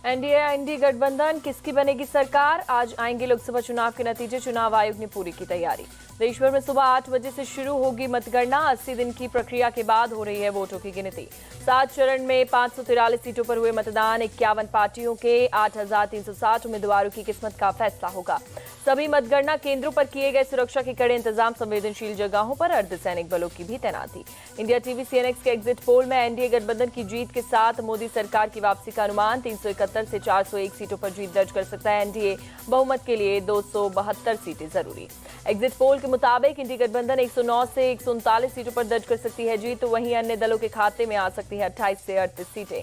NDA इंडी गठबंधन किसकी बनेगी सरकार? आज आएंगे लोकसभा चुनाव के नतीजे। चुनाव आयोग ने पूरी की तैयारी। देश भर में सुबह 8 बजे से शुरू होगी मतगणना। 80 दिन की प्रक्रिया के बाद हो रही है वोटों की गिनती। 7 चरण में 543 सीटों पर हुए मतदान। 51 पार्टियों के 8,360 उम्मीदवारों की किस्मत का फैसला होगा। सभी मतगणना केंद्रों पर किए गए सुरक्षा के कड़े इंतजाम। संवेदनशील जगहों पर अर्धसैनिक बलों की भी तैनाती। इंडिया टीवी सीएनएक्स के एग्जिट पोल में एनडीए गठबंधन की जीत के साथ मोदी सरकार की वापसी का अनुमान। 371 से 401 सीटों पर जीत दर्ज कर सकता है एनडीए। बहुमत के लिए 272 सीटें जरूरी। एग्जिट पोल के मुताबिक इंडी गठबंधन 109 से 139 सीटों पर दर्ज कर सकती है जीत। तो वहीं अन्य दलों के खाते में आ सकती है 28 से 38 सीटें।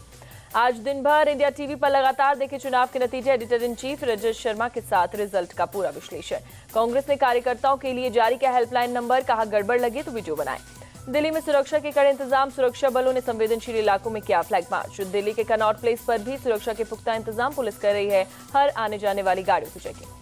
आज दिन भर इंडिया टीवी पर लगातार देखे चुनाव के नतीजे। Editor in chief Rajat Sharma के साथ रिजल्ट का पूरा विश्लेषण। कांग्रेस ने कार्यकर्ताओं के लिए जारी किया हेल्पलाइन नंबर। कहा गड़बड़ लगे तो वीडियो बनाएं। दिल्ली में सुरक्षा के कड़े इंतजाम। सुरक्षा बलों ने संवेदनशील इलाकों में किया फ्लैग मार्च। दिल्ली के कनॉट प्लेस पर भी सुरक्षा के पुख्ता इंतजाम। पुलिस कर रही है हर आने जाने वाली गाड़ियों की चेकिंग।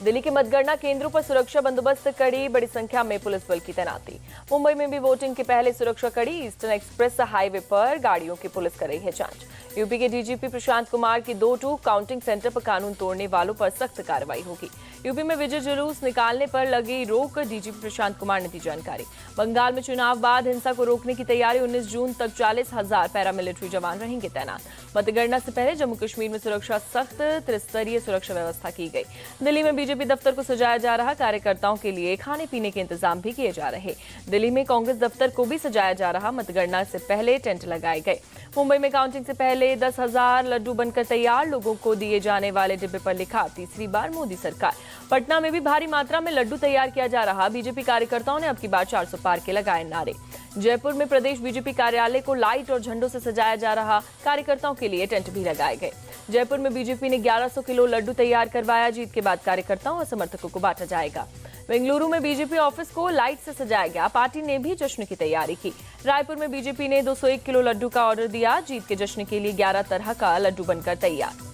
दिल्ली के मतगणना केंद्रों पर सुरक्षा बंदोबस्त कड़ी। बड़ी संख्या में पुलिस बल की तैनाती। मुंबई में भी वोटिंग के पहले सुरक्षा कड़ी। ईस्टर्न एक्सप्रेस हाईवे पर गाड़ियों की पुलिस कर रही है जांच। यूपी के डीजीपी प्रशांत कुमार की 2-2 काउंटिंग सेंटर पर कानून तोड़ने वालों पर सख्त कार्रवाई होगी। यूपी में विजय जुलूस निकालने पर लगी रोक। डीजीपी प्रशांत कुमार ने दी जानकारी। बंगाल में चुनाव बाद हिंसा को रोकने की तैयारी। 19 जून तक 40,000 पैरामिलिट्री जवान रहेंगे तैनात। मतगणना से पहले जम्मू कश्मीर में सुरक्षा सख्त। त्रिस्तरीय सुरक्षा व्यवस्था की गई। दिल्ली में बीजेपी दफ्तर को सजाया जा रहा। कार्यकर्ताओं के लिए खाने पीने के इंतजाम भी किए जा रहे। दिल्ली में कांग्रेस दफ्तर को भी सजाया जा रहा। मतगणना से पहले टेंट लगाए गए। मुंबई में काउंटिंग से पहले 10,000 लड्डू बनकर तैयार। लोगों को दिए जाने वाले डिब्बे पर लिखा तीसरी बार मोदी सरकार। पटना में भी भारी मात्रा में लड्डू तैयार किया जा रहा। बीजेपी कार्यकर्ताओं ने अब की बार 400 पार के लगाए नारे। जयपुर में प्रदेश बीजेपी कार्यालय को लाइट और झंडों से सजाया जा रहा। कार्यकर्ताओं के लिए टेंट भी लगाए गए। जयपुर में बीजेपी ने 1100 किलो लड्डू तैयार करवाया। जीत के बाद कार्यकर्ताओं और समर्थकों को बांटा जाएगा। बेंगलुरु में बीजेपी ऑफिस को लाइट से सजाया गया। पार्टी ने भी जश्न की तैयारी की। रायपुर में बीजेपी ने 201 किलो लड्डू का ऑर्डर दिया। जीत के जश्न के लिए 11 तरह का लड्डू बनकर तैयार।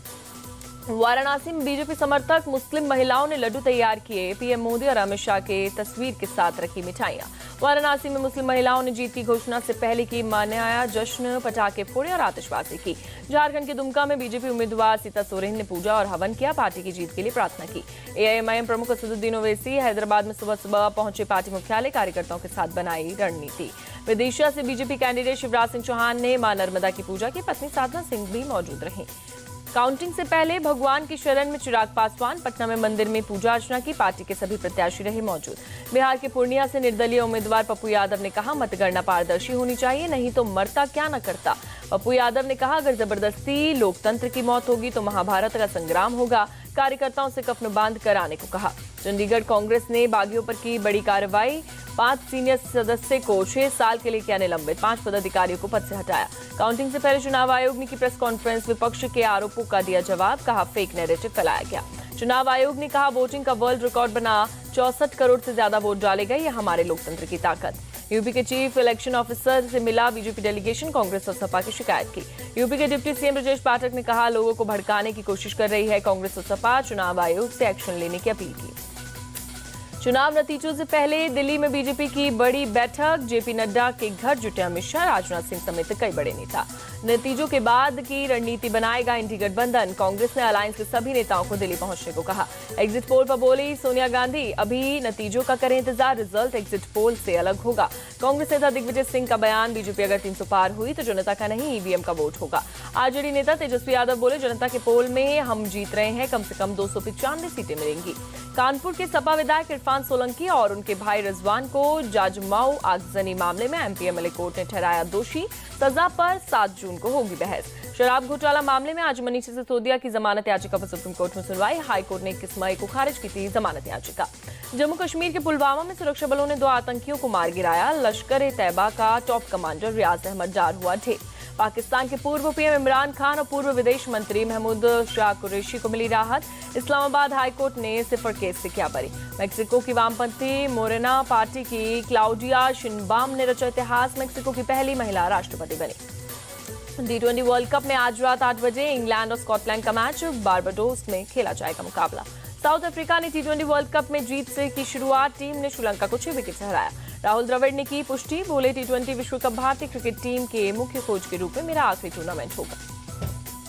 वाराणसी में बीजेपी समर्थक मुस्लिम महिलाओं ने लड्डू तैयार किए। पीएम मोदी और अमित शाह के तस्वीर के साथ रखी मिठाइयां। वाराणसी में मुस्लिम महिलाओं ने जीत की घोषणा से पहले की मनाया जश्न। पटाखे फोड़े और आतिशबाजी की। झारखंड के दुमका में बीजेपी उम्मीदवार सीता सोरेन ने पूजा और हवन किया। पार्टी की जीत के लिए प्रार्थना की। एआईएमआईएम प्रमुख असदुद्दीन ओवैसी हैदराबाद में सुबह सुबह पहुंचे पार्टी मुख्यालय। कार्यकर्ताओं के साथ बनाई रणनीति। विदिशा से बीजेपी कैंडिडेट शिवराज सिंह चौहान ने मां नर्मदा की पूजा की। पत्नी साधना सिंह भी मौजूद रहीं। काउंटिंग से पहले भगवान की शरण में चिराग पासवान। पटना में मंदिर में पूजा अर्चना की। पार्टी के सभी प्रत्याशी रहे मौजूद। बिहार के पूर्णिया से निर्दलीय उम्मीदवार पप्पू यादव ने कहा मतगणना पारदर्शी होनी चाहिए, नहीं तो मरता क्या न करता। पप्पू यादव ने कहा अगर जबरदस्ती लोकतंत्र की मौत होगी तो महाभारत का संग्राम होगा। कार्यकर्ताओं से कफन बांध कर आने को कहा। चंडीगढ़ कांग्रेस ने बागियों पर की बड़ी कार्रवाई। 5 सीनियर सदस्य को 6 साल के लिए किया निलंबित। 5 पदाधिकारियों को पद से हटाया। काउंटिंग से पहले चुनाव आयोग ने की प्रेस कॉन्फ्रेंस। विपक्ष के आरोपों का दिया जवाब। कहा फेक नैरेटिव फैलाया गया। चुनाव आयोग ने कहा वोटिंग का वर्ल्ड रिकॉर्ड बना। 64 करोड़ से ज्यादा वोट डाले गए। यह हमारे लोकतंत्र की ताकत। यूपी के चीफ इलेक्शन ऑफिसर से मिला बीजेपी डेलीगेशन। कांग्रेस और सपा की शिकायत की। यूपी के डिप्टी सीएम ब्रजेश पाठक ने कहा लोगों को भड़काने की कोशिश कर रही है कांग्रेस और सपा। चुनाव आयोग से एक्शन लेने की अपील की। चुनाव नतीजों से पहले दिल्ली में बीजेपी की बड़ी बैठक। जेपी नड्डा के घर जुटे अमित शाह, राजनाथ सिंह समेत कई बड़े नेता। नतीजों के बाद की रणनीति बनाएगा इंडी गठबंधन। कांग्रेस ने अलायंस के सभी नेताओं को दिल्ली पहुंचने को कहा। एग्जिट पोल पर बोली सोनिया गांधी अभी नतीजों का करें इंतजार। रिजल्ट एग्जिट पोल से अलग होगा। कांग्रेस नेता दिग्विजय सिंह का बयान बीजेपी अगर 300 पार हुई तो जनता का नहीं ईवीएम का वोट होगा। आरजेडी नेता तेजस्वी यादव बोले जनता के पोल में हम जीत रहे हैं। कम से कम 295 सीटें मिलेंगी। कानपुर के सपा विधायक इरफान सोलंकी और उनके भाई रिजवान को जाजमाऊ आगजनी मामले में एमपीएमएलए कोर्ट ने ठहराया दोषी। सजा पर 7 जून को होगी बहस। शराब घोटाला मामले में आज मनीष सिसोदिया की जमानत याचिका पर सुप्रीम कोर्ट में सुनवाई। हाईकोर्ट ने 21 मई को खारिज की थी जमानत याचिका। जम्मू कश्मीर के पुलवामा में सुरक्षा बलों ने 2 आतंकियों को मार गिराया। लश्कर-ए-तैयबा का टॉप कमांडर रियाज अहमद डार हुआ ढेर। पाकिस्तान के पूर्व पीएम इमरान खान और पूर्व विदेश मंत्री महमूद शाह कुरैशी को मिली राहत। इस्लामाबाद हाईकोर्ट ने सिफर केस से किया बरी। मेक्सिको की वामपंथी मोरेना पार्टी की क्लाउडिया शिनबाम ने रचा इतिहास। मेक्सिको की पहली महिला राष्ट्रपति बनी। T20 वर्ल्ड कप में आज रात 8 बजे इंग्लैंड और स्कॉटलैंड का मैच बारबाडोस में खेला जाएगा मुकाबला। साउथ अफ्रीका ने T20 वर्ल्ड कप में जीत से की शुरुआत। टीम ने श्रीलंका को 6 विकेट से हराया। राहुल द्रविड़ ने की पुष्टि। बोले T20 विश्व कप भारतीय क्रिकेट टीम के मुख्य कोच के रूप में मेरा आखिरी टूर्नामेंट होगा।